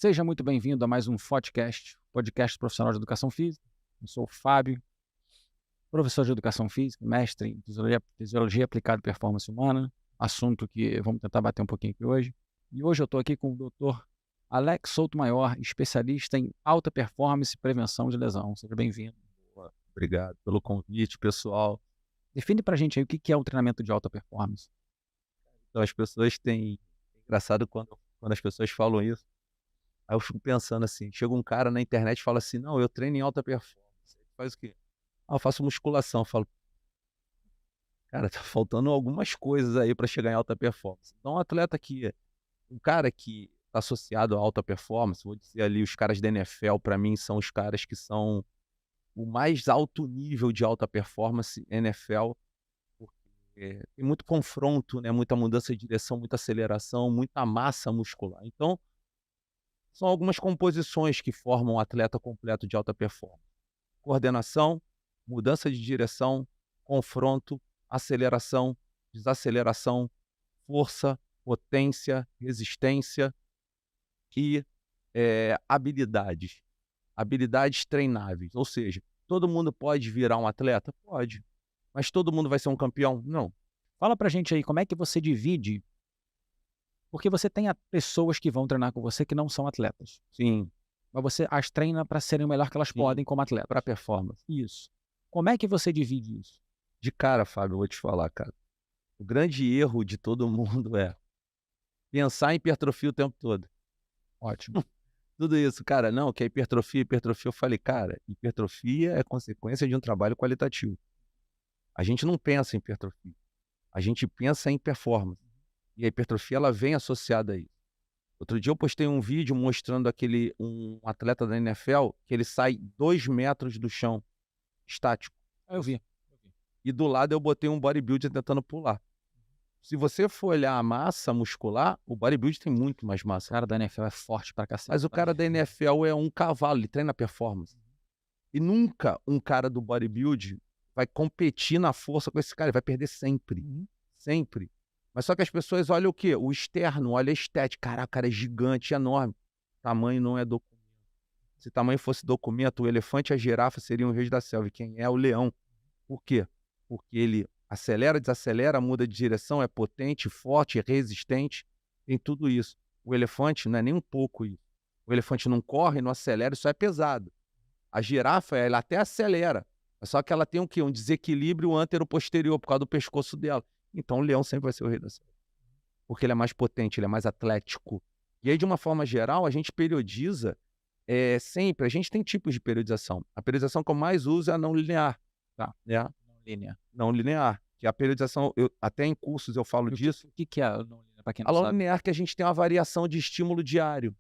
Seja muito bem-vindo a mais um podcast profissional de educação física. Eu sou o Fábio, professor de educação física, mestre em fisiologia aplicada à performance humana, assunto que vamos tentar bater um pouquinho aqui hoje. E hoje eu estou aqui com o Dr. Alex Souto-Maior, especialista em alta performance e prevenção de lesão. Seja bem-vindo. Obrigado pelo convite, pessoal. Define para a gente aí o que é o treinamento de alta performance. Então, as pessoas têm. É engraçado quando as pessoas falam isso. Aí eu fico pensando assim: chega um cara na internet e fala assim, não, eu treino em alta performance. Ele faz o quê? Ah, eu faço musculação. Eu falo, cara, tá faltando algumas coisas aí para chegar em alta performance. Então, um cara que está associado a alta performance, vou dizer ali, os caras da NFL, para mim, são os caras que são o mais alto nível de alta performance NFL. Tem muito confronto, né, muita mudança de direção, muita aceleração, muita massa muscular. Então, são algumas composições que formam um atleta completo de alta performance. Coordenação, mudança de direção, confronto, aceleração, desaceleração, força, potência, resistência e habilidades. Habilidades treináveis. Ou seja, todo mundo pode virar um atleta? Pode. Mas todo mundo vai ser um campeão? Não. Fala para a gente aí como é que você divide, porque você tem pessoas que vão treinar com você que não são atletas. Sim, Mas você as treina para serem o melhor que elas sim. podem como atletas. Para performance. Isso. Como é que você divide isso? De cara, Fábio, eu vou te falar, cara. O grande erro de todo mundo é pensar em hipertrofia o tempo todo. Ótimo. Tudo isso, cara, não, que é hipertrofia, hipertrofia. Eu falei, cara, hipertrofia é consequência de um trabalho qualitativo. A gente não pensa em hipertrofia. A gente pensa em performance. E a hipertrofia, ela vem associada a isso. Outro dia eu postei um vídeo mostrando um atleta da NFL que ele sai 2 metros do chão, estático. Eu vi. E do lado eu botei um bodybuilder tentando pular. Se você for olhar a massa muscular, o bodybuilder tem muito mais O massa. cara da NFL é forte pra cacete. Mas o cara da NFL é um cavalo, ele treina performance. E nunca um cara do bodybuilding vai competir na força com esse cara, ele vai perder sempre. Sempre. Mas só que as pessoas olham o quê? O externo, olha a estética. Caraca, o cara é gigante, enorme. Tamanho não é documento. Se tamanho fosse documento, o elefante e a girafa seriam os reis da selva. E quem é o leão? Por quê? Porque ele acelera, desacelera, muda de direção, é potente, forte, é resistente, tem tudo isso. O elefante não é nem um pouco isso. O elefante não corre, não acelera, isso é pesado. A girafa, ela até acelera, só que ela tem o quê? Um desequilíbrio antero-posterior por causa do pescoço dela. Então o leão sempre vai ser o rei da selva, porque ele é mais potente, ele é mais atlético. E aí, de uma forma geral, a gente periodiza sempre, a gente tem tipos de periodização. A periodização que eu mais uso é a não linear, Tá. né? Não linear. Não linear, que a periodização, até em cursos eu falo disso. O que é a não linear, pra quem A não não sabe? linear que a gente tem uma variação de estímulo diário.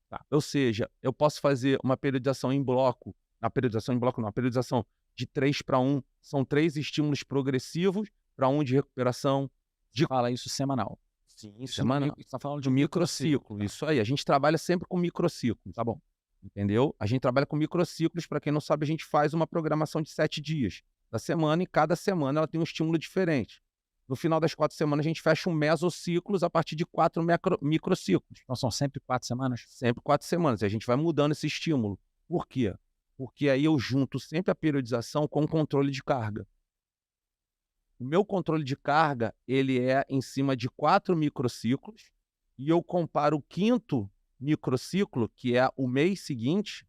Tá. Ou seja, eu posso fazer uma periodização em bloco, a periodização em bloco não, a periodização de 3-1, são 3 estímulos progressivos para 1 de recuperação. Você fala isso semanal. Sim, Isso semana. você tá falando de Do microciclo, tá. isso aí. A gente trabalha sempre com microciclos, Tá bom. entendeu? A gente trabalha com microciclos, para quem não sabe, a gente faz uma programação de 7 dias da semana, e cada semana ela tem um estímulo diferente. No final das 4 semanas, a gente fecha um mesociclos a partir de 4 microciclos. Então são sempre 4 semanas? Sempre 4 semanas, e a gente vai mudando esse estímulo. Por quê? Porque aí eu junto sempre a periodização com o controle de carga. O meu controle de carga, ele é em cima de 4 microciclos, e eu comparo o 5º microciclo, que é o mês seguinte,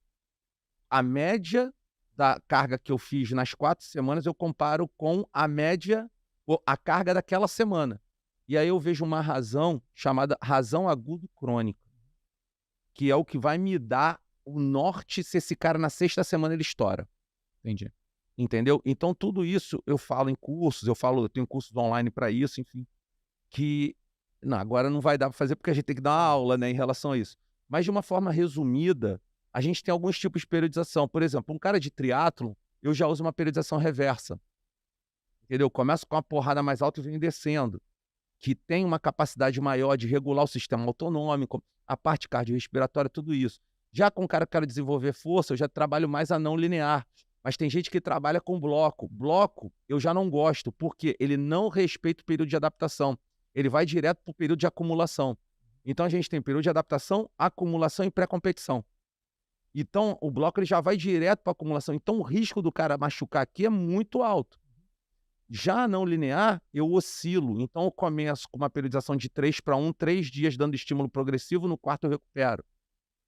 a média da carga que eu fiz nas 4 semanas, eu comparo com a média, a carga daquela semana. E aí eu vejo uma razão chamada razão agudo crônica, que é o que vai me dar o norte se esse cara na 6ª semana ele estoura. Entendi. Entendeu? Então tudo isso eu falo em cursos, eu tenho cursos online para isso, enfim, que não, agora não vai dar para fazer porque a gente tem que dar uma aula, né, em relação a isso. Mas de uma forma resumida, a gente tem alguns tipos de periodização. Por exemplo, um cara de triatlon, eu já uso uma periodização reversa. Entendeu? Eu começo com uma porrada mais alta e venho descendo, que tem uma capacidade maior de regular o sistema autonômico, a parte cardiorrespiratória, tudo isso. Já com o cara que quer desenvolver força, eu já trabalho mais a não linear. Mas tem gente que trabalha com bloco. Bloco eu já não gosto, porque ele não respeita o período de adaptação. Ele vai direto para o período de acumulação. Então a gente tem período de adaptação, acumulação e pré-competição. Então o bloco ele já vai direto para acumulação. Então o risco do cara machucar aqui é muito alto. Já não linear, eu oscilo. Então eu começo com uma periodização de 3-1, 3 dias dando estímulo progressivo, no quarto eu recupero.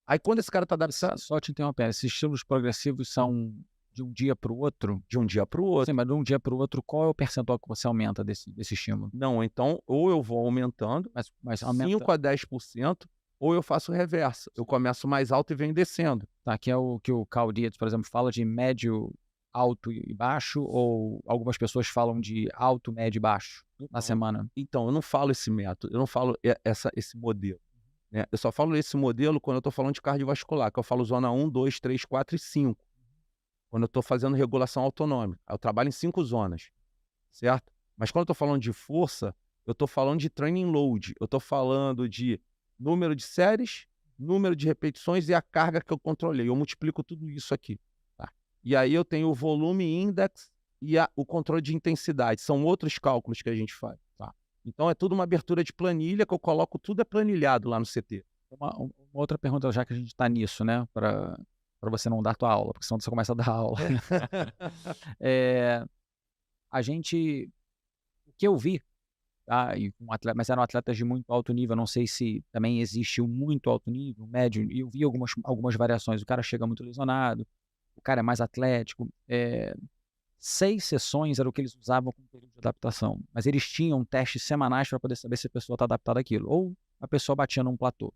Aí quando esse cara está adaptado Só te interrompendo, esses estímulos progressivos são de um dia para o outro? de um dia para o outro. Sim, mas de um dia para o outro, qual é o percentual que você aumenta desse estímulo? Não, então ou eu vou aumentando Mas aumenta, 5 a 10%, ou eu faço o reverso. Eu começo mais alto e venho descendo. tá, que é o que o Carl Dietz, por exemplo, fala de médio, alto e baixo, ou algumas pessoas falam de alto, médio e baixo na semana? Então, eu não falo esse método, eu não falo esse modelo, né? Eu só falo esse modelo quando eu estou falando de cardiovascular, que eu falo zona 1, 2, 3, 4 e 5. Quando eu estou fazendo regulação autonômica. Eu trabalho em 5 zonas, certo? Mas quando eu estou falando de força, eu estou falando de training load, eu estou falando de número de séries, número de repetições e a carga que eu controlei. Eu multiplico tudo isso aqui. Tá? E aí eu tenho o volume index e o controle de intensidade. São outros cálculos que a gente faz. Tá? Então é tudo uma abertura de planilha que eu coloco, tudo é planilhado lá no CT. Uma outra pergunta, já que a gente está nisso, né, para você não dar tua aula, porque senão você começa a dar aula. A gente, o que eu vi, tá, e mas eram atletas de muito alto nível, não sei se também existe o muito alto nível, médio, e eu vi algumas variações. O cara chega muito lesionado, o cara é mais atlético. 6 sessões era o que eles usavam como período de adaptação, mas eles tinham testes semanais para poder saber se a pessoa está adaptada àquilo, ou a pessoa batia num platô.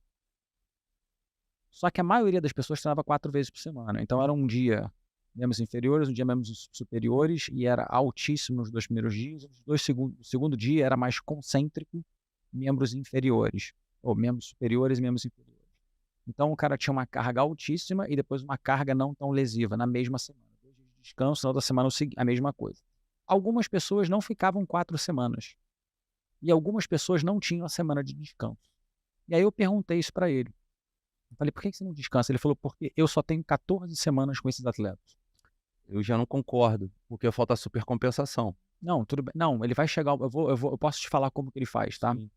Só que a maioria das pessoas treinava 4 vezes por semana, então era um dia membros inferiores, um dia membros superiores, e era altíssimo nos 2 primeiros dias. O segundo dia era mais concêntrico, membros inferiores, ou membros superiores e membros inferiores. Então o cara tinha uma carga altíssima e depois uma carga não tão lesiva na mesma semana. 2 dias de descanso, na outra semana a mesma coisa. Algumas pessoas não ficavam 4 semanas. E algumas pessoas não tinham a semana de descanso. E aí eu perguntei isso para ele. Eu falei, por que você não descansa? Ele falou, porque eu só tenho 14 semanas com esses atletas. Eu já não concordo, porque falta supercompensação. Não, tudo bem. Não, ele vai chegar. Eu posso te falar como que ele faz, tá? Sim.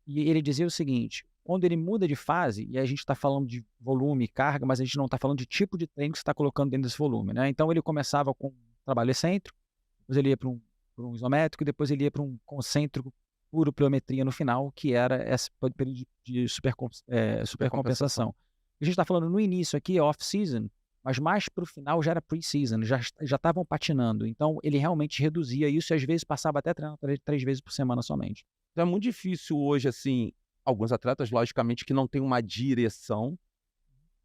E ele dizia o seguinte: quando ele muda de fase, e a gente está falando de volume e carga, mas a gente não está falando de tipo de treino que você está colocando dentro desse volume, né? Então ele começava com um trabalho excêntrico, depois ele ia para um isométrico, depois ele ia para um concêntrico puro pliometria no final, que era esse período de supercompensação. A gente está falando no início aqui, off-season, mas mais para o final já era pre-season, já estavam patinando. Então ele realmente reduzia isso e às vezes passava até treinando 3 vezes por semana somente. Então é muito difícil hoje, assim, alguns atletas, logicamente, que não têm uma direção,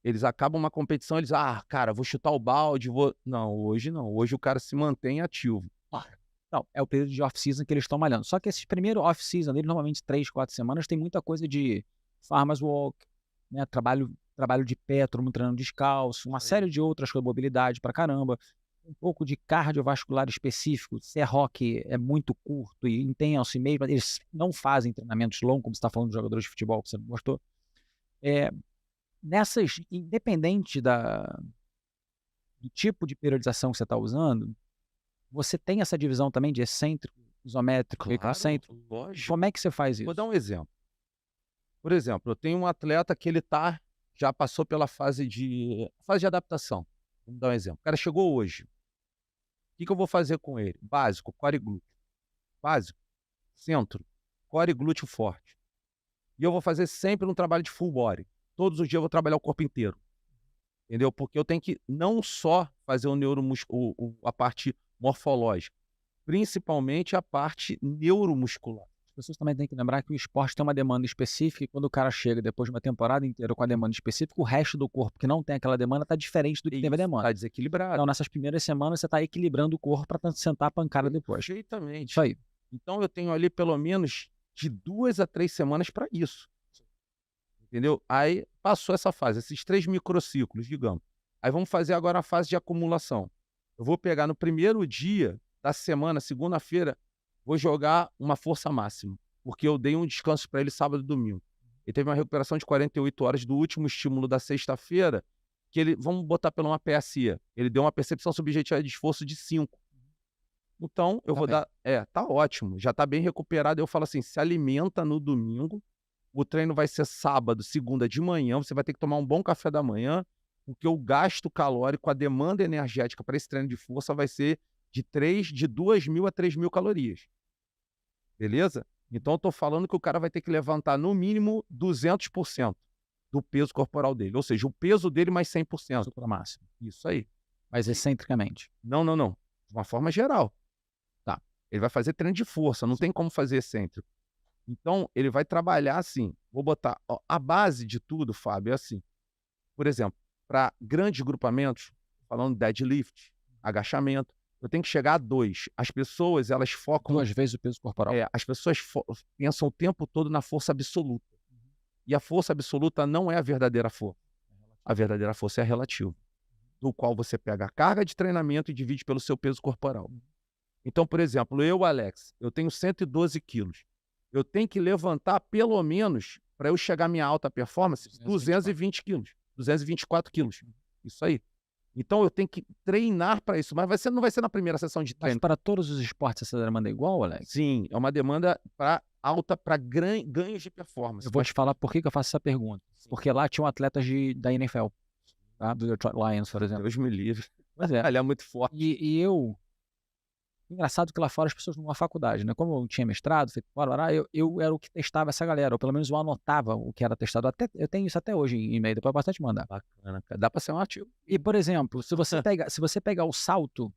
eles acabam uma competição, eles, cara, vou chutar o balde, vou... Não, hoje não. Hoje o cara se mantém ativo. Não, é o período de off-season que eles estão malhando. Só que esse primeiro off-season dele, normalmente 3, 4 semanas, tem muita coisa de farmers walk, né, trabalho de pé, todo mundo treinando descalço, uma série de outras coisas, mobilidade pra caramba, um pouco de cardiovascular específico. Se é rock, é muito curto e intenso e mesmo, eles não fazem treinamentos longos, como você está falando de jogadores de futebol, que você gostou. Independente do tipo de periodização que você está usando, você tem essa divisão também de excêntrico, isométrico e concêntrico? Lógico. Como é que você faz isso? Vou dar um exemplo. Por exemplo, eu tenho um atleta que ele já passou pela fase de adaptação. Vamos dar um exemplo. O cara chegou hoje. O que eu vou fazer com ele? Básico, core e glúteo. Básico, centro, core e glúteo forte. E eu vou fazer sempre um trabalho de full body. Todos os dias eu vou trabalhar o corpo inteiro. Entendeu? Porque eu tenho que não só fazer a parte morfológica, principalmente a parte neuromuscular. As pessoas também têm que lembrar que o esporte tem uma demanda específica e quando o cara chega depois de uma temporada inteira com a demanda específica, o resto do corpo que não tem aquela demanda está diferente do que teve a demanda. Está desequilibrado. Então, nessas primeiras semanas, você está equilibrando o corpo para sentar a pancada depois. Perfeitamente. Isso aí. Então, eu tenho ali pelo menos de 2 a 3 semanas para isso. Entendeu? Aí, passou essa fase, esses 3 microciclos, digamos. Aí, vamos fazer agora a fase de acumulação. Eu vou pegar no primeiro dia da semana, segunda-feira, vou jogar uma força máxima, porque eu dei um descanso para ele sábado e domingo. Ele teve uma recuperação de 48 horas do último estímulo da sexta-feira, que ele, vamos botar pela uma PSE, ele deu uma percepção subjetiva de esforço de 5. Então, eu vou dar... tá ótimo, já tá bem recuperado. Eu falo assim, se alimenta no domingo, o treino vai ser sábado, segunda de manhã, você vai ter que tomar um bom café da manhã, porque o gasto calórico, a demanda energética para esse treino de força vai ser de 2.000 a 3.000 calorias. Beleza? Então eu tô falando que o cara vai ter que levantar no mínimo 200% do peso corporal dele, ou seja, o peso dele mais 100%. Supramáximo. Isso aí. Mas excentricamente. Não. De uma forma geral. Tá. Ele vai fazer treino de força, não tem como fazer excêntrico. Então, ele vai trabalhar assim, vou botar, ó, a base de tudo, Fábio, é assim. Por exemplo, para grandes grupamentos, falando deadlift, agachamento, eu tenho que chegar a 2. As pessoas, elas focam... 2 vezes o peso corporal. As pessoas pensam o tempo todo na força absoluta. E a força absoluta não é a verdadeira força. A verdadeira força é a relativa, do qual você pega a carga de treinamento e divide pelo seu peso corporal. Então, por exemplo, eu, Alex, eu tenho 112 quilos. Eu tenho que levantar pelo menos, para eu chegar à minha alta performance, 220 quilos, 224 quilos. Isso aí. Então eu tenho que treinar para isso, mas não vai ser na primeira sessão de treino. Mas para todos os esportes essa demanda é igual, Alex? Sim, é uma demanda para ganhos de performance. Eu vou te falar por que eu faço essa pergunta. Porque lá tinham atletas da NFL, tá? Do Detroit Lions, por exemplo. Deus me livre. Pois é. Ele é muito forte. E eu... Engraçado que lá fora as pessoas numa faculdade, né? Como eu tinha mestrado, feito fora, eu era o que testava essa galera, ou pelo menos eu anotava o que era testado. Eu tenho isso até hoje em e-mail, depois bastante mandar. Bacana, cara. Dá para ser um artigo. E, por exemplo, se você pegar o salto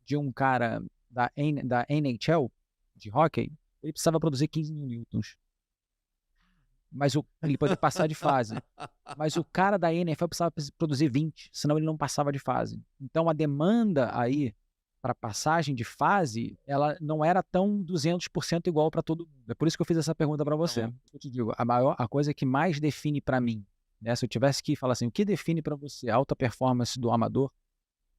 de um cara da NHL, de hockey, ele precisava produzir 15 mil newtons. Mas ele pode passar de fase. Mas o cara da NFL precisava produzir 20, senão ele não passava de fase. Então a demanda aí para passagem de fase, ela não era tão 200% igual para todo mundo. É por isso que eu fiz essa pergunta para você. Eu te digo, a coisa que mais define para mim, né, se eu tivesse que falar assim, o que define para você a alta performance do amador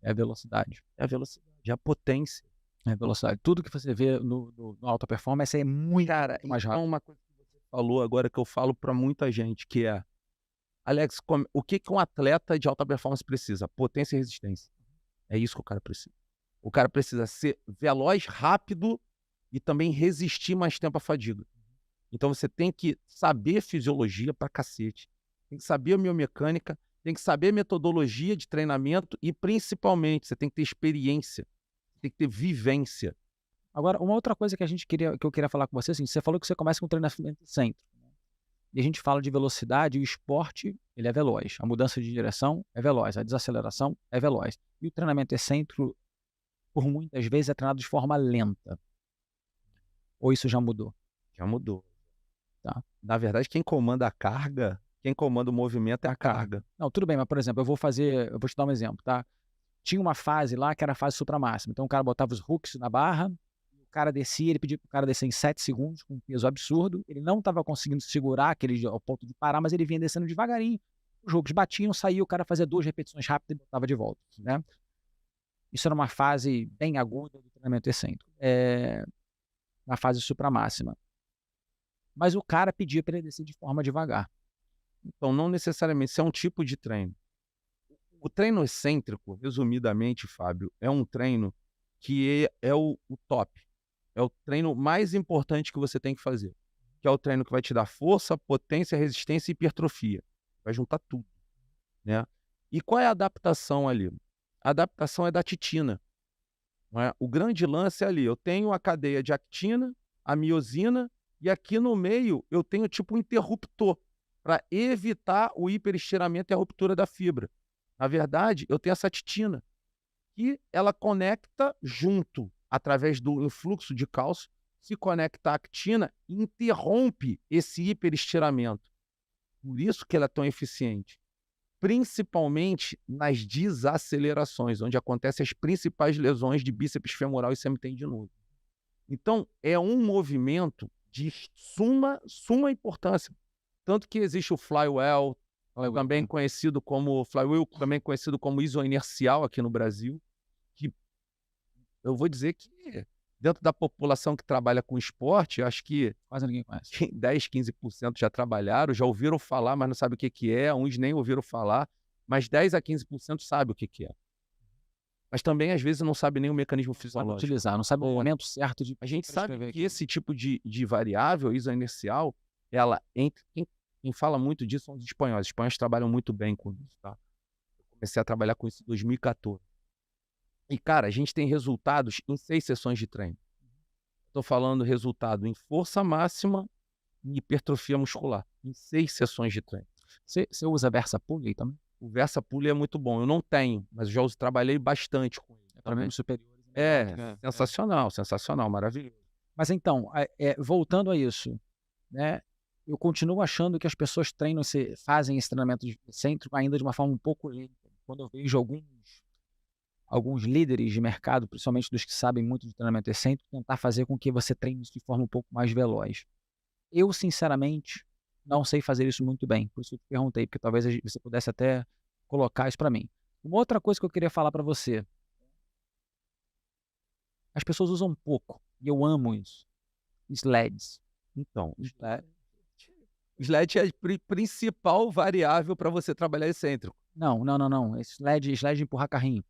é a velocidade. É a velocidade, é a potência. É a velocidade. Tudo que você vê no alta performance é muito mais rápido. Então uma coisa que você falou agora que eu falo para muita gente, que é, Alex, o que um atleta de alta performance precisa? Potência e resistência. É isso que o cara precisa. O cara precisa ser veloz, rápido e também resistir mais tempo à fadiga. Então você tem que saber fisiologia pra cacete, tem que saber a biomecânica, tem que saber metodologia de treinamento e principalmente você tem que ter experiência, tem que ter vivência. Agora, uma outra coisa que eu queria falar com você, assim, você falou que você começa com treinamento excêntrico, né? E a gente fala de velocidade, e o esporte, ele é veloz, a mudança de direção é veloz, a desaceleração é veloz. E o treinamento excêntrico, por muitas vezes, é treinado de forma lenta. Ou isso já mudou? Já mudou. Tá. Na verdade, quem comanda a carga, quem comanda o movimento é a carga. Não, tudo bem, mas, por exemplo, eu vou te dar um exemplo, tá? Tinha uma fase lá que era a fase supramáxima. Então o cara botava os hooks na barra, o cara descia, ele pedia pro cara descer em 7 segundos, com um peso absurdo. Ele não estava conseguindo segurar ao ponto de parar, mas ele vinha descendo devagarinho. Os hooks batiam, saía, o cara fazia 2 repetições rápidas e botava de volta, né? Isso era uma fase bem aguda do treinamento excêntrico. Na fase supramáxima. Mas o cara pedia para ele descer de forma devagar. Então, não necessariamente, isso é um tipo de treino. O treino excêntrico, resumidamente, Fábio, é um treino que é o top. É o treino mais importante que você tem que fazer. Que é o treino que vai te dar força, potência, resistência e hipertrofia. Vai juntar tudo, né? E qual é a adaptação ali? A adaptação é da titina. Não é? O grande lance é ali. Eu tenho a cadeia de actina, a miosina, e aqui no meio eu tenho tipo um interruptor para evitar o hiperestiramento e a ruptura da fibra. Na verdade, eu tenho essa titina, que ela conecta junto, através do influxo de cálcio, se conecta à actina e interrompe esse hiperestiramento. Por isso que ela é tão eficiente. Principalmente nas desacelerações, onde acontecem as principais lesões de bíceps femoral e semitendinoso. Então, é um movimento de suma importância. Tanto que existe o flywheel, também conhecido como flywheel, também conhecido como isoinercial aqui no Brasil, que eu vou dizer que dentro da população que trabalha com esporte, acho que quase ninguém conhece. 10, 15% já trabalharam, já ouviram falar, mas não sabem o que é, uns nem ouviram falar, mas 10 a 15% sabem o que é. Mas também, às vezes, não sabe nem o mecanismo fisiológico. Utilizar, não sabe o momento certo de... A gente sabe que esse tipo de variável isoinercial, Quem fala muito disso são os espanhóis. Os espanhóis trabalham muito bem com isso, tá? Eu comecei a trabalhar com isso em 2014. E, cara, a gente tem resultados em 6 sessões de treino. Estou falando resultado em força máxima e hipertrofia muscular, em 6 sessões de treino. Você usa Versa Pulley também? O Versa Pulley é muito bom. Eu não tenho, mas eu já trabalhei bastante com ele. Para membros superiores. Sensacional, sensacional, maravilhoso. Mas então, voltando a isso, né? Eu continuo achando que as pessoas fazem esse treinamento excêntrico ainda de uma forma um pouco lenta. Quando eu vejo alguns líderes de mercado, principalmente dos que sabem muito de treinamento excêntrico, tentar fazer com que você treine isso de forma um pouco mais veloz. Eu, sinceramente, não sei fazer isso muito bem. Por isso eu te perguntei, porque talvez você pudesse até colocar isso para mim. Uma outra coisa que eu queria falar para você. As pessoas usam pouco, e eu amo isso. SLEDs. Então, SLED é a principal variável para você trabalhar excêntrico. Não. SLED de empurrar carrinho.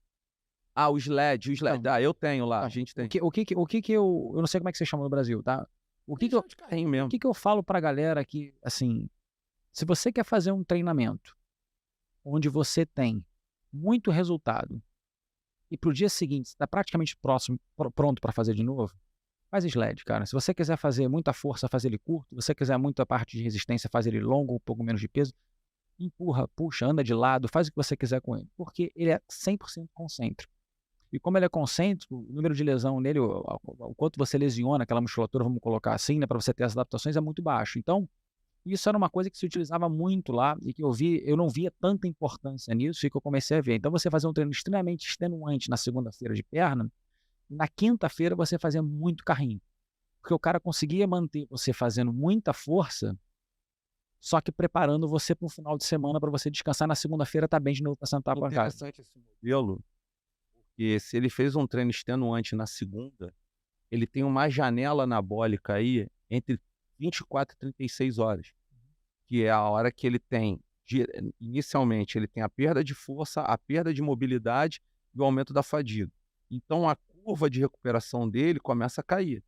O SLED. Não. Eu tenho lá, Não. a gente tem. O que eu não sei como é que você chama no Brasil, tá? De carrinho mesmo. O que eu falo pra galera que, assim, se você quer fazer um treinamento onde você tem muito resultado e pro dia seguinte está praticamente pronto para fazer de novo, faz SLED, cara. Se você quiser fazer muita força, faz ele curto. Se você quiser muita parte de resistência, faz ele longo, um pouco menos de peso. Empurra, puxa, anda de lado, faz o que você quiser com ele. Porque ele é 100% concêntrico. E como ele é concêntrico, o número de lesão nele, o quanto você lesiona aquela musculatura, vamos colocar assim, né, para você ter as adaptações, é muito baixo. Então, isso era uma coisa que se utilizava muito lá e que eu não via tanta importância nisso e que eu comecei a ver. Então, você fazer um treino extremamente extenuante na segunda-feira de perna, na quinta-feira você fazia muito carrinho. Porque o cara conseguia manter você fazendo muita força, só que preparando você para um final de semana para você descansar na segunda-feira, tá bem de novo para sentar para casa. Interessante esse modelo, porque se ele fez um treino extenuante na segunda, ele tem uma janela anabólica aí entre 24 e 36 horas, que é a hora que ele tem, inicialmente, ele tem a perda de força, a perda de mobilidade e o aumento da fadiga. Então, a curva de recuperação dele começa a cair.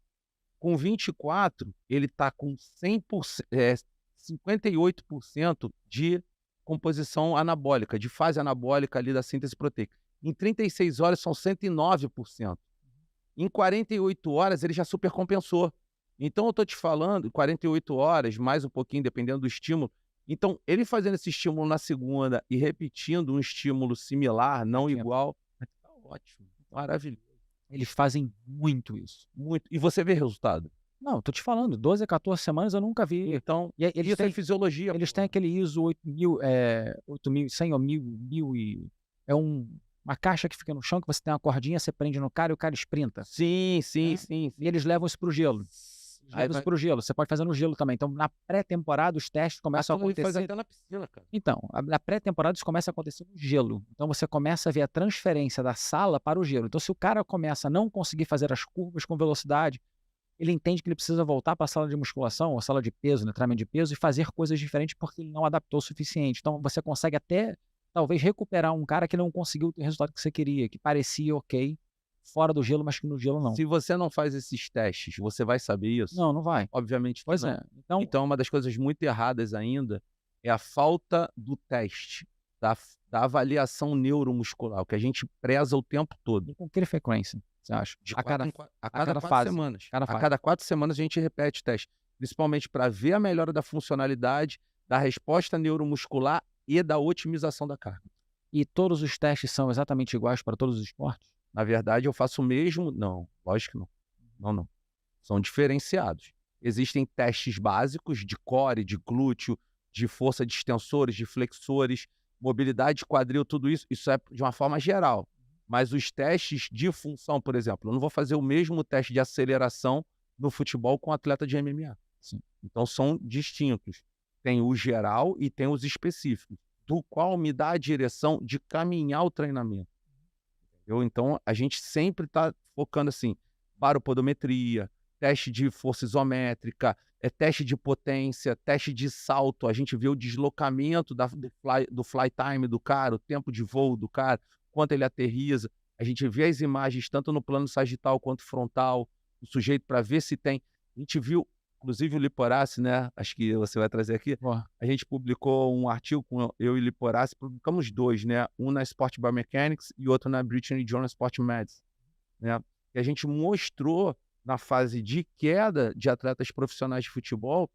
Com 24, ele está com 58% de composição anabólica, de fase anabólica ali da síntese proteica. Em 36 horas são 109%. Em 48 horas ele já supercompensou. Então eu estou te falando, 48 horas, mais um pouquinho, dependendo do estímulo. Então, ele fazendo esse estímulo na segunda e repetindo um estímulo similar, não igual, tá ótimo, maravilhoso. Eles fazem muito isso. Muito. E você vê resultado? Não, tô te falando, 12 a 14 semanas eu nunca vi. Então, eles isso têm é fisiologia. Eles têm aquele ISO 8100 ou 1000 e... É uma caixa que fica no chão, que você tem uma cordinha, você prende no cara e o cara esprinta. Sim. E eles levam isso pro gelo. Você pode fazer no gelo também. Então, na pré-temporada, os testes começam a acontecer. Faz até na piscina, cara. Então, na pré-temporada, isso começa a acontecer no gelo. Então, você começa a ver a transferência da sala para o gelo. Então, se o cara começa a não conseguir fazer as curvas com velocidade, ele entende que ele precisa voltar para a sala de musculação, ou sala de peso, né, treinamento de peso, e fazer coisas diferentes porque ele não adaptou o suficiente. Então, você consegue até, talvez, recuperar um cara que não conseguiu ter o resultado que você queria, que parecia ok, fora do gelo, mas que no gelo não. Se você não faz esses testes, você vai saber isso? Não vai. Obviamente que Pois não. é. Então, uma das coisas muito erradas ainda é a falta do teste, da avaliação neuromuscular, o que a gente preza o tempo todo. E com que frequência, você acha? A cada 4 fase. semanas. Cada A fase. cada 4 semanas a gente repete o teste, principalmente para ver a melhora da funcionalidade, da resposta neuromuscular e da otimização da carga. E todos os testes são exatamente iguais para todos os esportes? Na verdade, eu faço o mesmo... Não, lógico que não. Não. São diferenciados. Existem testes básicos de core, de glúteo, de força de extensores, de flexores, mobilidade de quadril, tudo isso. Isso é de uma forma geral. Mas os testes de função, por exemplo, eu não vou fazer o mesmo teste de aceleração no futebol com atleta de MMA. Sim. Então, são distintos. Tem o geral e tem os específicos, do qual me dá a direção de caminhar o treinamento. Então, a gente sempre está focando assim, baropodometria, teste de força isométrica, teste de potência, teste de salto. A gente vê o deslocamento do fly time do cara, o tempo de voo do cara, quanto ele aterriza. A gente vê as imagens tanto no plano sagital quanto frontal, o sujeito para ver se tem. A gente viu inclusive o Liporace, né? Acho que você vai trazer aqui. Ó, A gente publicou um artigo com eu e o Liporace, publicamos dois, né? Um na Sport Biomechanics e outro na British Journal Sport Medicine, né? E a gente mostrou na fase de queda de atletas profissionais de futebol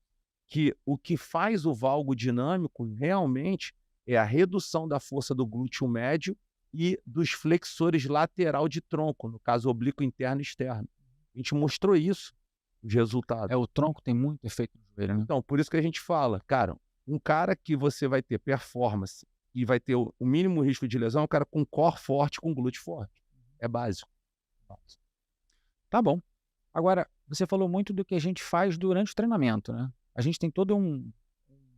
que o que faz o valgo dinâmico realmente é a redução da força do glúteo médio e dos flexores lateral de tronco, no caso oblíquo interno e externo. A gente mostrou isso, os resultados. o tronco tem muito efeito no joelho, né? Então, por isso que a gente fala, cara, um cara que você vai ter performance e vai ter o mínimo risco de lesão é um cara com core forte, com glúteo forte. É básico. Tá bom. Agora, você falou muito do que a gente faz durante o treinamento, né? A gente tem todo um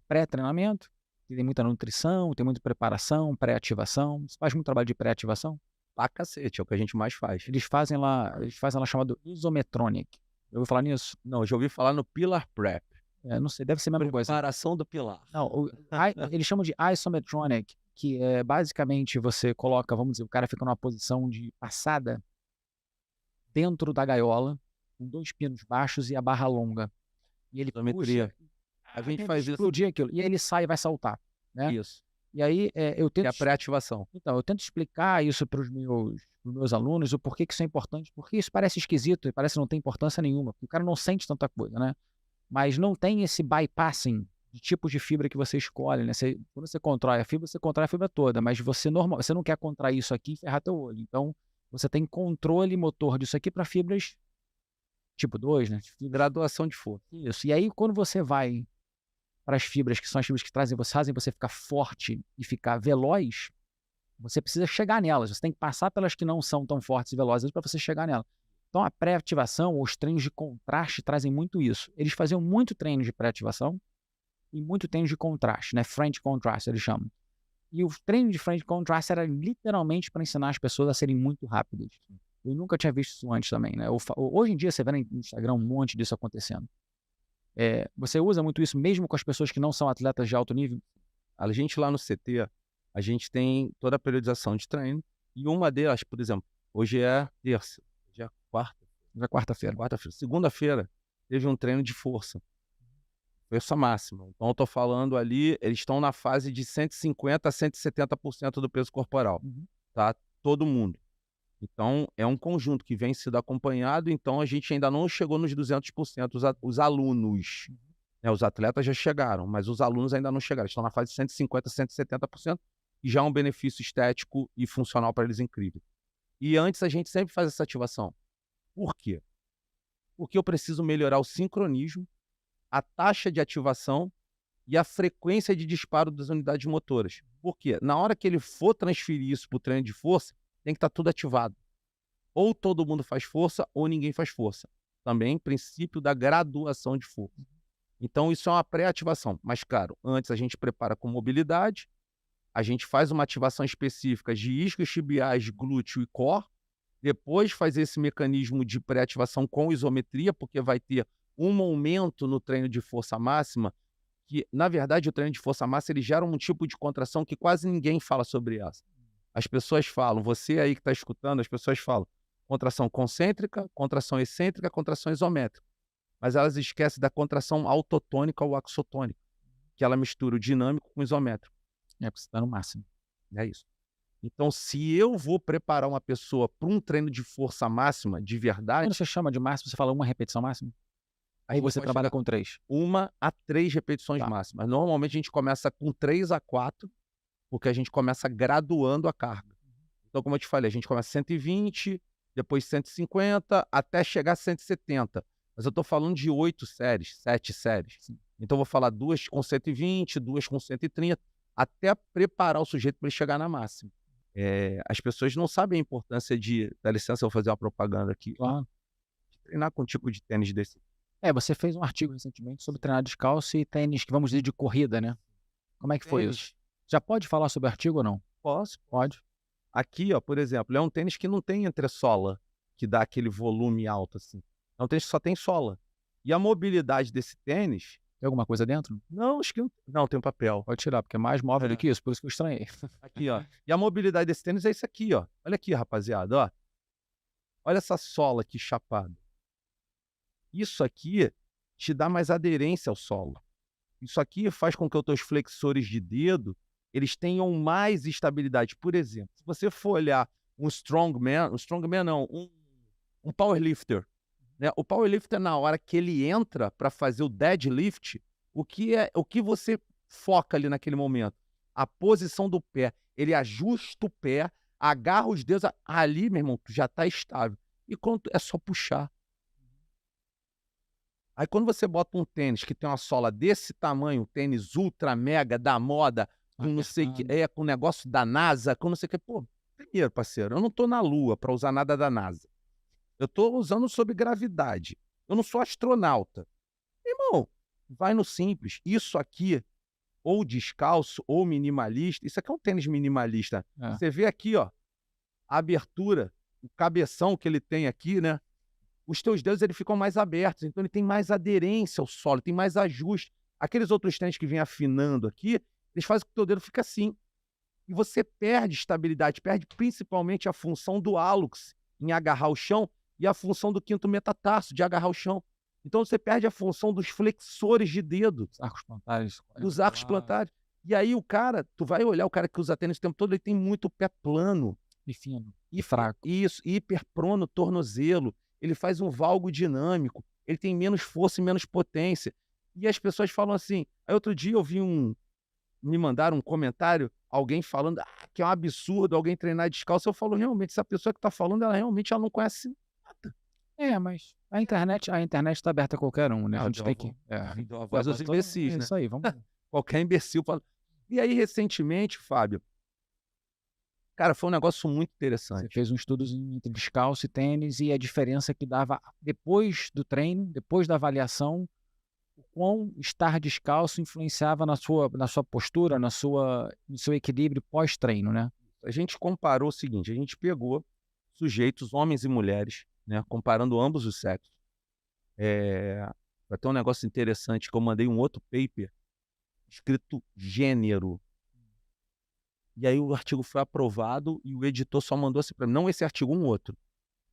pré-treinamento, que tem muita nutrição, tem muita preparação, pré-ativação. Você faz muito trabalho de pré-ativação? Pra cacete, é o que a gente mais faz. Eles fazem lá chamado isometronic. Eu ouvi falar nisso? Não, já ouvi falar no Pillar Prep. Não sei, deve ser a mesma coisa. Preparação do pilar. Não, eles chamam de isometronic, que é basicamente você coloca, vamos dizer, o cara fica numa posição de passada dentro da gaiola, com 2 pinos baixos e a barra longa. E ele Isometria. puxa, A gente faz isso. explodir aquilo. E aí ele sai e vai saltar, né? Isso. E aí eu Que é tento a pré-ativação. Então, eu tento explicar isso para os meus alunos, o porquê que isso é importante, porque isso parece esquisito e parece que não tem importância nenhuma, porque o cara não sente tanta coisa, né? Mas não tem esse bypassing de tipos de fibra que você escolhe, né? Quando você contrai a fibra toda, mas você não quer contrair isso aqui e ferrar teu olho. Então, você tem controle motor disso aqui para fibras tipo 2, né? Graduação de força. Isso. E aí, quando você vai para as fibras que são as fibras que fazem você ficar forte e ficar veloz, você precisa chegar nelas. Você tem que passar pelas que não são tão fortes e velozes para você chegar nela. Então, a pré-ativação, ou os treinos de contraste, trazem muito isso. Eles faziam muito treino de pré-ativação e muito treino de contraste, né? Frente contrast, eles chamam. E o treino de frente contrast era literalmente para ensinar as pessoas a serem muito rápidas. Eu nunca tinha visto isso antes também, né? Hoje em dia, você vê no Instagram um monte disso acontecendo. Você usa muito isso mesmo com as pessoas que não são atletas de alto nível? A gente lá no CT, a gente tem toda a periodização de treino. E uma delas, por exemplo, hoje é terça, hoje é quarta. Já quarta-feira. Quarta-feira. Segunda-feira teve um treino de força. Força máxima. Então eu tô falando ali, eles estão na fase de 150% a 170% do peso corporal. Tá? Todo mundo. Então é um conjunto que vem sendo acompanhado, então a gente ainda não chegou nos 200%, os alunos. Né, os atletas já chegaram, mas os alunos ainda não chegaram. Estão na fase de 150%, 170%, e já é um benefício estético e funcional para eles incrível. E antes a gente sempre faz essa ativação. Por quê? Porque eu preciso melhorar o sincronismo, a taxa de ativação e a frequência de disparo das unidades motoras. Por quê? Na hora que ele for transferir isso para o treino de força, tem que estar tudo ativado. Ou todo mundo faz força, ou ninguém faz força. Também princípio da graduação de força. Então, isso é uma pré-ativação. Mas, claro, antes a gente prepara com mobilidade, a gente faz uma ativação específica de isquios tibiais, glúteo e core, depois faz esse mecanismo de pré-ativação com isometria, porque vai ter um momento no treino de força máxima que, na verdade, o treino de força máxima ele gera um tipo de contração que quase ninguém fala sobre essa. As pessoas falam, você aí que está escutando, as pessoas falam contração concêntrica, contração excêntrica, contração isométrica. Mas elas esquecem da contração autotônica ou axotônica, que ela mistura o dinâmico com o isométrico. Porque você está no máximo. É isso. Então, se eu vou preparar uma pessoa para um treino de força máxima, de verdade... Quando você chama de máximo, você fala uma repetição máxima? Ou você trabalha com 3? 1 a 3 repetições máximas. Normalmente a gente começa com 3 a 4, porque a gente começa graduando a carga. Então, como eu te falei, a gente começa 120, depois 150, até chegar a 170. Mas eu estou falando de 8 séries, 7 séries. Sim. Então, eu vou falar 2 com 120, 2 com 130, até preparar o sujeito para ele chegar na máxima. As pessoas não sabem a importância de... Dá licença, eu vou fazer uma propaganda aqui. Claro. De treinar com um tipo de tênis desse. Você fez um artigo recentemente sobre treinar descalço e tênis que vamos dizer de corrida, né? Como é que foi isso? Já pode falar sobre o artigo ou não? Posso. Pode. Aqui, ó, por exemplo, é um tênis que não tem entressola, que dá aquele volume alto assim. É um tênis que só tem sola. E a mobilidade desse tênis... Tem alguma coisa dentro? Não, acho que não, tem um papel. Pode tirar, porque é mais móvel do que isso, por isso que eu estranhei. Aqui, ó. E a mobilidade desse tênis é isso aqui, ó. Olha aqui, rapaziada, ó. Olha essa sola aqui chapada. Isso aqui te dá mais aderência ao solo. Isso aqui faz com que os teus flexores de dedo, eles tenham mais estabilidade. Por exemplo, se você for olhar um strongman não, um powerlifter, né? O powerlifter, na hora que ele entra para fazer o deadlift, o que você foca ali naquele momento? A posição do pé. Ele ajusta o pé, agarra os dedos, ali, meu irmão, tu já está estável. E quando é só puxar. Aí quando você bota um tênis que tem uma sola desse tamanho, um tênis ultra mega da moda, com não sei o que, com o negócio da NASA, com não sei o que, pô, primeiro, parceiro, eu não tô na Lua para usar nada da NASA. Eu tô usando sob gravidade. Eu não sou astronauta. Irmão, vai no simples. Isso aqui, ou descalço, ou minimalista, isso aqui é um tênis minimalista. Você vê aqui, ó, a abertura, o cabeção que ele tem aqui, né? Os teus dedos ele ficam mais abertos, então ele tem mais aderência ao solo, tem mais ajuste. Aqueles outros tênis que vêm afinando aqui, eles fazem com que o teu dedo fique assim. E você perde estabilidade, perde principalmente a função do hálux em agarrar o chão e a função do quinto metatarso de agarrar o chão. Então você perde a função dos flexores de dedo. Os arcos plantares. Dos arcos plantares. E aí o cara, tu vai olhar o cara que usa tênis o tempo todo, ele tem muito pé plano. E fino. E fraco. Isso, hiperprono tornozelo. Ele faz um valgo dinâmico. Ele tem menos força e menos potência. E as pessoas falam assim... Aí outro dia eu vi me mandaram um comentário, alguém falando que é um absurdo alguém treinar descalço. Eu falo, realmente, essa pessoa que está falando, ela realmente não conhece nada. Mas a internet está aberta a qualquer um, né? A gente tem que... A voz dos imbecis, né? Isso aí, vamos... Qualquer imbecil fala. E aí, recentemente, Fábio, cara, foi um negócio muito interessante. Você fez um estudo entre descalço e tênis e a diferença que dava depois do treino, depois da avaliação, o quão estar descalço influenciava na sua postura, no seu equilíbrio pós-treino, né? A gente comparou o seguinte, a gente pegou sujeitos, homens e mulheres, né, comparando ambos os sexos. Vai ter um negócio interessante que eu mandei um outro paper escrito gênero. E aí o artigo foi aprovado e o editor só mandou assim para mim, não esse artigo, um outro.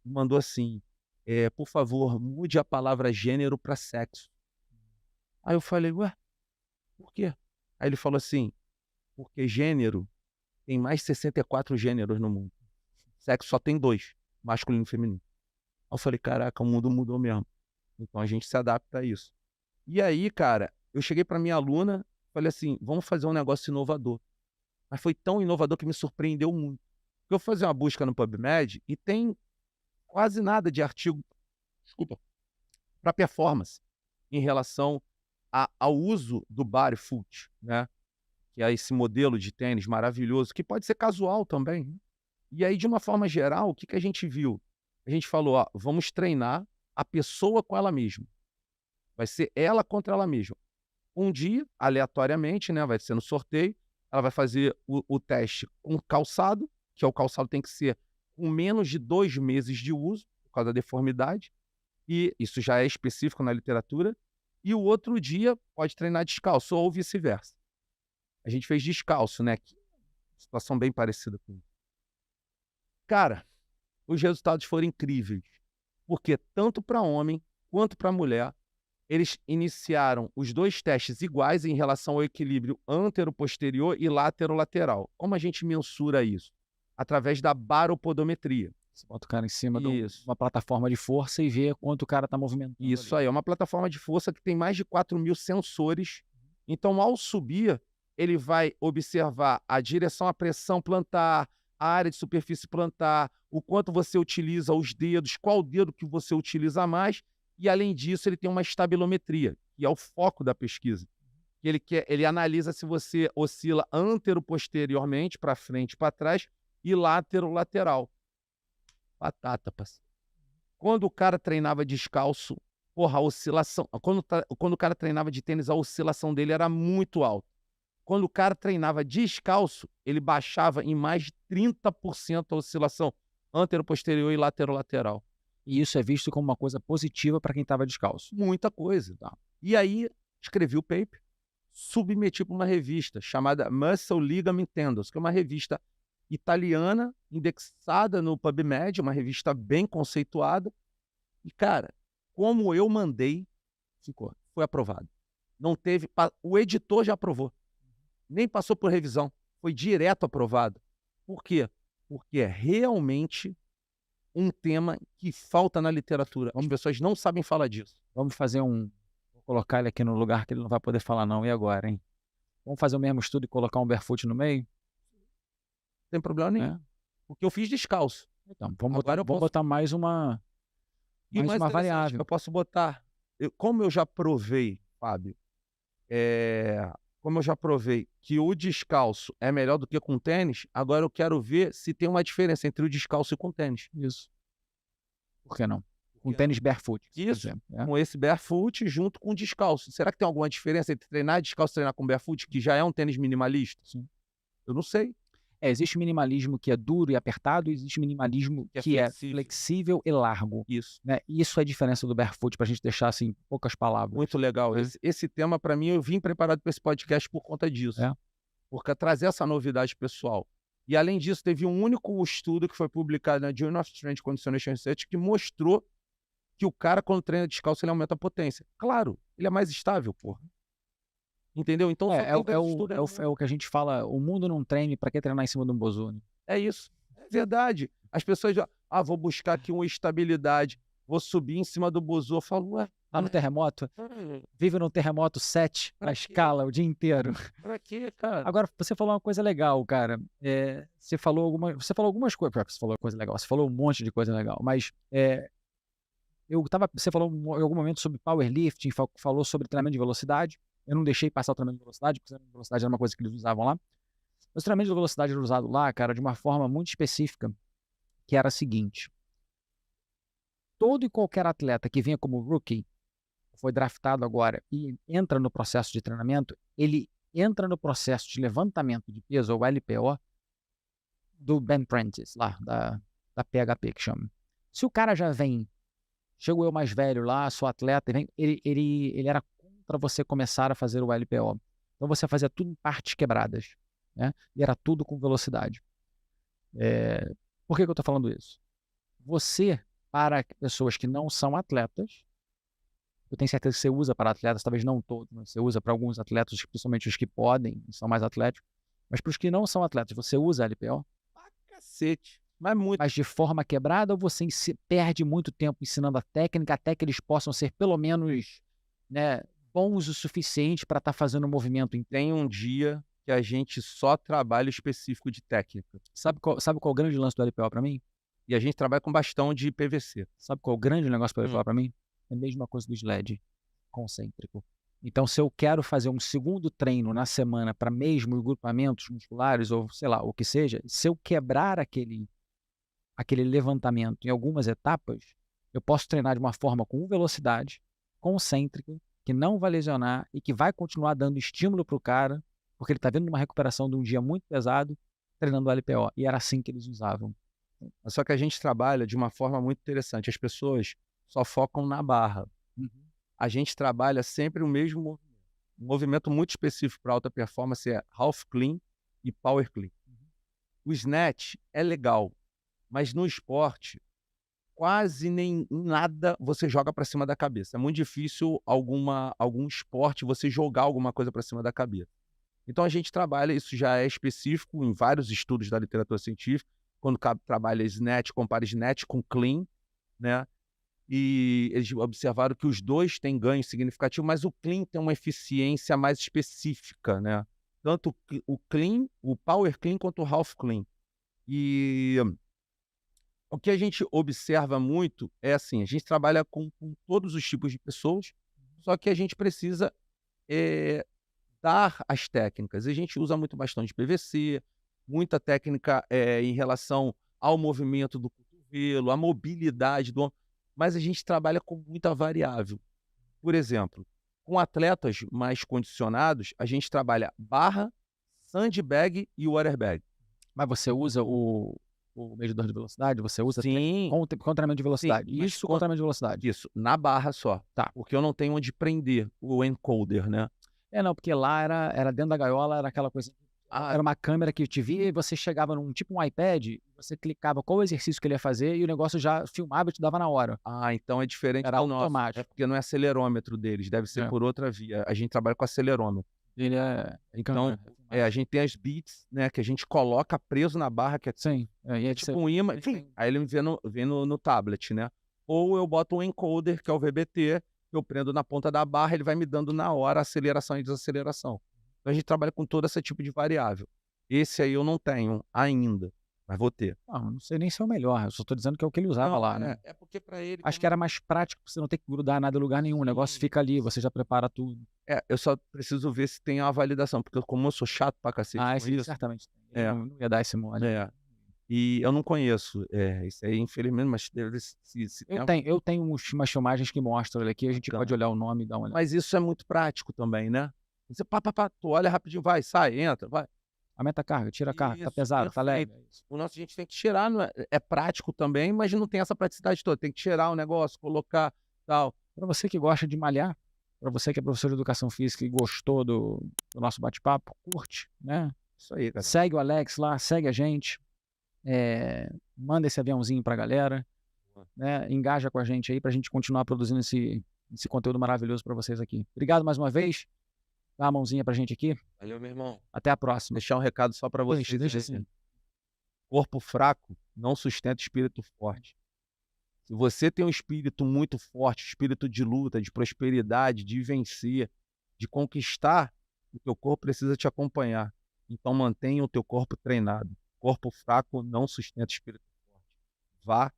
Mandou assim, por favor, mude a palavra gênero para sexo. Aí eu falei, ué, por quê? Aí ele falou assim, porque gênero tem mais de 64 gêneros no mundo. Sexo só tem 2, masculino e feminino. Aí eu falei, caraca, o mundo mudou mesmo. Então a gente se adapta a isso. E aí, cara, eu cheguei para minha aluna, falei assim, vamos fazer um negócio inovador. Mas foi tão inovador que me surpreendeu muito. Eu fui fazer uma busca no PubMed e tem quase nada de artigo, para performance em relação ao uso do barefoot, né? Que é esse modelo de tênis maravilhoso, que pode ser casual também. E aí, de uma forma geral, o que a gente viu? A gente falou, vamos treinar a pessoa com ela mesma. Vai ser ela contra ela mesma. Um dia, aleatoriamente, né? Vai ser no sorteio, ela vai fazer o teste com calçado, que o calçado tem que ser com menos de 2 meses de uso, por causa da deformidade, e isso já é específico na literatura, e o outro dia pode treinar descalço, ou vice-versa. A gente fez descalço, né? Situação bem parecida com isso. Cara, os resultados foram incríveis, porque tanto para homem quanto para mulher, eles iniciaram os 2 testes iguais em relação ao equilíbrio antero-posterior e látero-lateral. Como a gente mensura isso? Através da baropodometria. Você bota o cara em cima de uma plataforma de força e vê quanto o cara está movimentando. Isso aí, é uma plataforma de força que tem mais de 4.000 sensores. Então, ao subir, ele vai observar a direção, a pressão plantar, a área de superfície plantar, o quanto você utiliza os dedos, qual dedo que você utiliza mais. E, além disso, ele tem uma estabilometria, que é o foco da pesquisa. Ele analisa se você oscila antero-posteriormente, para frente e para trás, e látero-lateral. Batata, parceiro. Quando o cara treinava descalço, a oscilação... Quando o cara treinava de tênis, a oscilação dele era muito alta. Quando o cara treinava descalço, ele baixava em mais de 30% a oscilação antero-posterior e látero-lateral. E isso é visto como uma coisa positiva para quem estava descalço. Muita coisa. Tá? E aí, escrevi o paper, submeti para uma revista chamada Muscle Ligament Tendons, que é uma revista italiana, indexada no PubMed, uma revista bem conceituada. E, cara, como eu mandei, ficou. foi aprovado. Não teve, o editor já aprovou. Nem passou por revisão. Foi direto aprovado. Por quê? Porque é realmente um tema que falta na literatura. As pessoas não sabem falar disso. Vamos fazer um... Vou colocar ele aqui no lugar que ele não vai poder falar não. E agora, hein? Vamos fazer o mesmo estudo e colocar um barefoot no meio? Não tem problema nenhum. É? Porque eu fiz descalço. Então, vamos Agora eu vamos posso... botar mais uma variável. Eu posso botar... como eu já provei, Fábio, como eu já provei que o descalço é melhor do que com tênis, agora eu quero ver se tem uma diferença entre o descalço e com tênis. Isso. Por que não? Com tênis barefoot. Isso, com esse barefoot junto com o descalço. Será que tem alguma diferença entre treinar descalço e treinar com barefoot, que já é um tênis minimalista? Sim. Eu não sei. Existe minimalismo que é duro e apertado, e existe minimalismo que é flexível e largo. Isso. Né? Isso é a diferença do barefoot, para a gente deixar assim, poucas palavras. Muito legal. Esse tema, para mim, eu vim preparado para esse podcast por conta disso. Porque trazer essa novidade pessoal. E, além disso, teve um único estudo que foi publicado na Journal of Strength Conditioning Research que mostrou que o cara, quando treina descalço, ele aumenta a potência. Claro, ele é mais estável, porra. Entendeu? Então, é o que a gente fala, o mundo não treme, para que treinar em cima de um bozone? É isso. É verdade. As pessoas já, vou buscar aqui uma estabilidade, vou subir em cima do bozo. Eu falo, ué. Tá no terremoto? Vive no terremoto 7, na escala, o dia inteiro. Pra quê, cara? Agora, você falou uma coisa legal, cara. Você falou algumas coisas. Você falou coisa legal. Você falou um monte de coisa legal. Mas você falou em algum momento sobre powerlifting, falou sobre treinamento de velocidade. Eu não deixei passar o treinamento de velocidade, porque o treinamento de velocidade era uma coisa que eles usavam lá. Mas o treinamento de velocidade era usado lá, cara, de uma forma muito específica, que era a seguinte. Todo e qualquer atleta que venha como rookie, foi draftado agora e entra no processo de treinamento, ele entra no processo de levantamento de peso, ou LPO, do Ben Prentice, lá, da PHP que chama. Se o cara já vem, chego eu mais velho lá, sou atleta, ele era para você começar a fazer o LPO. Então você fazia tudo em partes quebradas, né? E era tudo com velocidade. Por que eu estou falando isso? Você, para pessoas que não são atletas, eu tenho certeza que você usa para atletas, talvez não todos, mas você usa para alguns atletas, principalmente os que podem e são mais atléticos, mas para os que não são atletas, você usa LPO? Ah, cacete. Mas muito. Mas de forma quebrada, ou você perde muito tempo ensinando a técnica até que eles possam ser pelo menos, né, bons o suficiente para estar fazendo o movimento? Tem um dia que a gente só trabalha específico de técnica. Sabe qual é o grande lance do LPO para mim? E a gente trabalha com bastão de PVC. Sabe qual é o grande negócio do LPO para mim? É a mesma coisa do SLED, concêntrico. Então, se eu quero fazer um segundo treino na semana para mesmo grupamentos musculares, ou sei lá, o que seja, se eu quebrar aquele levantamento em algumas etapas, eu posso treinar de uma forma com velocidade, concêntrica, que não vai lesionar e que vai continuar dando estímulo para o cara, porque ele está vindo numa recuperação de um dia muito pesado, treinando o LPO. E era assim que eles usavam. Só que a gente trabalha de uma forma muito interessante. As pessoas só focam na barra. A gente trabalha sempre o mesmo movimento. Um movimento muito específico para alta performance é half clean e power clean. O snatch é legal, mas no esporte, quase nem nada você joga para cima da cabeça. É muito difícil algum esporte você jogar alguma coisa para cima da cabeça. Então a gente trabalha, isso já é específico em vários estudos da literatura científica, quando trabalha snatch, compara snatch com clean, né? E eles observaram que os dois têm ganho significativo, mas o clean tem uma eficiência mais específica, né? Tanto o clean, o power clean, quanto o half clean. E o que a gente observa muito é assim, a gente trabalha com todos os tipos de pessoas, só que a gente precisa dar as técnicas. A gente usa muito bastão de PVC, muita técnica em relação ao movimento do cotovelo, a mobilidade do ombro, mas a gente trabalha com muita variável. Por exemplo, com atletas mais condicionados, a gente trabalha barra, sandbag e waterbag. Mas você usa o medidor de velocidade? Você usa com treinamento de velocidade? Sim, isso com treinamento de velocidade? Isso, na barra só. Tá. Porque eu não tenho onde prender o encoder, né? Não, porque lá era dentro da gaiola, era aquela coisa. Era uma câmera que te via e você chegava num tipo um iPad, você clicava qual o exercício que ele ia fazer e o negócio já filmava e te dava na hora. Então é diferente Era do nosso. É automático. porque não é acelerômetro deles, deve ser É. por outra via. A gente trabalha com acelerômetro. Ele é Então, câmera. a gente tem as beats, né, que a gente coloca preso na barra, que é Sim, e aí tipo um imã, eles têm aí ele vê no tablet, né. Ou eu boto um encoder, que é o VBT, que eu prendo na ponta da barra, ele vai me dando na hora aceleração e desaceleração. Então a gente trabalha com todo esse tipo de variável. Esse aí eu não tenho ainda, mas vou ter. não sei nem se é o melhor, eu só tô dizendo que é o que ele usava Não, lá, né. é porque para ele Acho que era mais prático, você não ter que grudar nada em lugar nenhum, o negócio Sim. fica ali, você já prepara tudo. eu só preciso ver se tem a validação, porque como eu sou chato pra cacete com Esse isso. certamente tem. Ele É, não ia dar esse mole. é. E eu não conheço, isso aí infelizmente, mas deve se tem Eu tenho umas filmagens que mostram ele aqui, a gente Então. pode olhar o nome e dar uma olhada. Mas isso é muito prático também, né. Você tu olha rapidinho, vai, sai, entra, vai. Aumenta a carga, tira a carga, tá Isso, pesado, tá leve. perfeito. O nosso a gente tem que tirar, não é prático também, mas não tem essa praticidade toda, tem que tirar o negócio, colocar, tal. Pra você que gosta de malhar, pra você que é professor de educação física e gostou do nosso bate-papo, curte, né, Isso aí, cara. segue o Alex lá, segue a gente, manda esse aviãozinho pra galera, né, engaja com a gente aí pra gente continuar produzindo esse conteúdo maravilhoso pra vocês aqui. Obrigado mais uma vez, dá uma mãozinha pra gente aqui, Valeu, meu irmão. até a próxima. Deixar um recado só pra vocês. Deixa assim. Corpo fraco não sustenta espírito forte. Se você tem um espírito muito forte, espírito de luta, de prosperidade, de vencer, de conquistar, o teu corpo precisa te acompanhar. Então mantenha o teu corpo treinado. Corpo fraco não sustenta espírito forte. Vá